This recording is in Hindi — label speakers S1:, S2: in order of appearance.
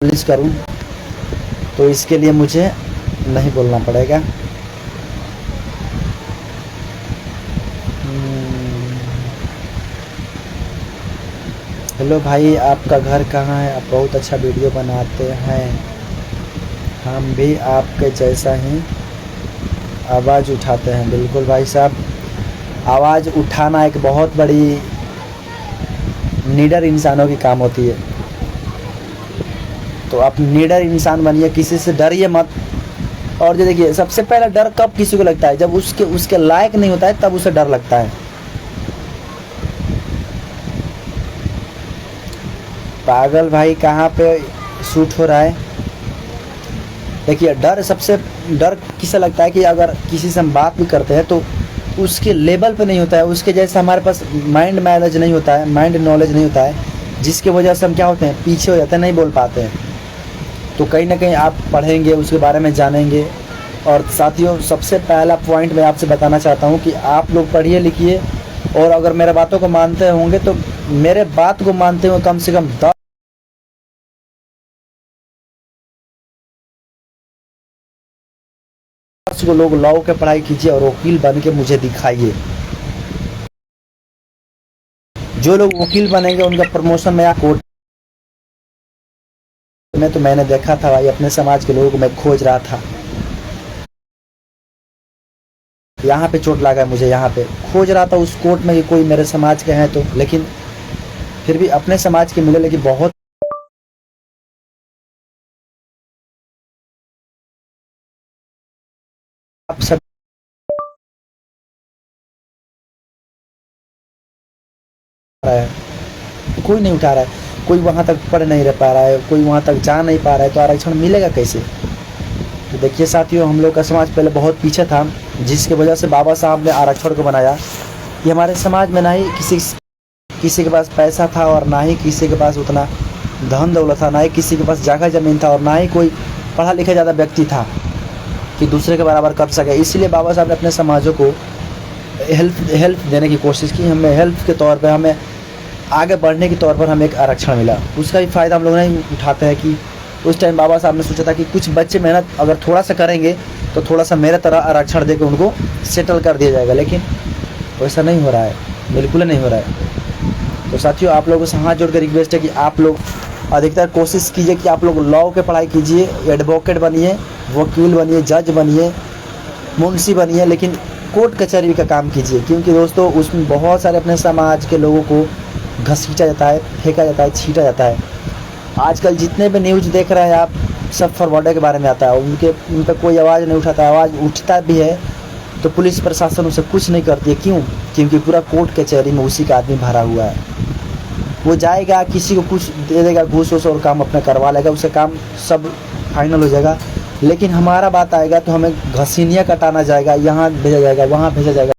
S1: पब्लिश करूं तो इसके लिए मुझे नहीं बोलना पड़ेगा। हेलो भाई, आपका घर कहाँ है? आप बहुत अच्छा वीडियो बनाते हैं, हम भी आपके जैसा ही आवाज़ उठाते हैं। बिल्कुल भाई साहब, आवाज़ उठाना एक बहुत बड़ी नीडर इंसानों की काम होती है। तो आप नीडर इंसान बनिए, किसी से डरिए मत। और ये देखिए, सबसे पहला डर कब किसी को लगता है? जब उसके लायक नहीं होता है, तब उसे डर लगता है। पागल भाई, कहाँ पे शूट हो रहा है? देखिए, डर किसे लगता है कि अगर किसी से हम बात भी करते हैं तो उसके लेवल पे नहीं होता है, उसके जैसा हमारे पास माइंड मैनेज नहीं होता है, माइंड नॉलेज नहीं होता है, जिसकी वजह से हम क्या होते हैं, पीछे हो जाते हैं, नहीं बोल पाते हैं। तो कहीं ना कहीं आप पढ़ेंगे, उसके बारे में जानेंगे। और साथियों, सबसे पहला पॉइंट मैं आपसे बताना चाहता हूँ कि आप लोग पढ़िए लिखिए, और अगर मेरे बातों को मानते होंगे तो मेरे बात को मानते हुए कम से कम 10 को लोग लॉ के पढ़ाई कीजिए और वकील बन के मुझे दिखाइए। जो लोग वकील बनेंगे उनका प्रमोशन मैं कोर्ट में, तो मैंने देखा था भाई, अपने समाज के लोगों को मैं खोज रहा था। यहाँ पे चोट लगा है मुझे, यहाँ पे खोज रहा था उस कोर्ट में कि कोई मेरे समाज के हैं तो, लेकिन फिर भी अपने समाज के मिले, लेकिन बहुत आप सब रहा है, कोई नहीं उठा रहा है, कोई वहाँ तक पढ़ नहीं रह पा रहा है, कोई वहाँ तक जा नहीं पा रहा है, तो आरक्षण मिलेगा कैसे? तो देखिए साथियों, हम लोग का समाज पहले बहुत पीछे था, जिसकी वजह से बाबा साहब ने आरक्षण को बनाया। कि हमारे समाज में ना ही किसी के पास पैसा था, और ना ही किसी के पास उतना धन दौलत था, ना ही किसी के पास जगह ज़मीन था, और ना ही कोई पढ़ा लिखा ज़्यादा व्यक्ति था कि दूसरे के बराबर कर सके। इसलिए बाबा साहब ने अपने समाजों को हेल्प देने की कोशिश की। हमें हेल्प के तौर पर, हमें आगे बढ़ने के तौर पर हमें एक आरक्षण मिला। उसका भी फ़ायदा हम लोग नहीं उठाते हैं कि उस टाइम बाबा साहब ने सोचा था कि कुछ बच्चे मेहनत अगर थोड़ा सा करेंगे तो थोड़ा सा मेरे तरह आरक्षण देकर उनको सेटल कर दिया जाएगा, लेकिन वैसा नहीं हो रहा है, बिल्कुल नहीं हो रहा है। तो साथियों, आप लोगों से हाथ जोड़ कर रिक्वेस्ट है कि आप लोग अधिकतर कोशिश कीजिए कि आप लोग लॉ के पढ़ाई कीजिए, एडवोकेट बनिए, वकील बनिए, जज बनिए, मुंशी बनिए, लेकिन कोर्ट कचहरी का काम कीजिए। क्योंकि दोस्तों, उसमें बहुत सारे अपने समाज के लोगों को घसीटा जाता है, फेंका जाता है, छीटा जाता है। आजकल जितने भी न्यूज़ देख रहे हैं आप, सब फॉरवर्डर के बारे में आता है। उन पर कोई आवाज़ नहीं उठाता, आवाज़ उठता भी है तो पुलिस प्रशासन उसे कुछ नहीं करती है। क्यों? क्योंकि पूरा कोर्ट कचहरी में उसी का आदमी भरा हुआ है। वो जाएगा, किसी को कुछ दे देगा घूस वूस और काम अपना करवा लेगा, उससे काम सब फाइनल हो जाएगा। लेकिन हमारा बात आएगा तो हमें घसीनियाँ कटाना जाएगा, यहाँ भेजा जाएगा, वहाँ भेजा जाएगा।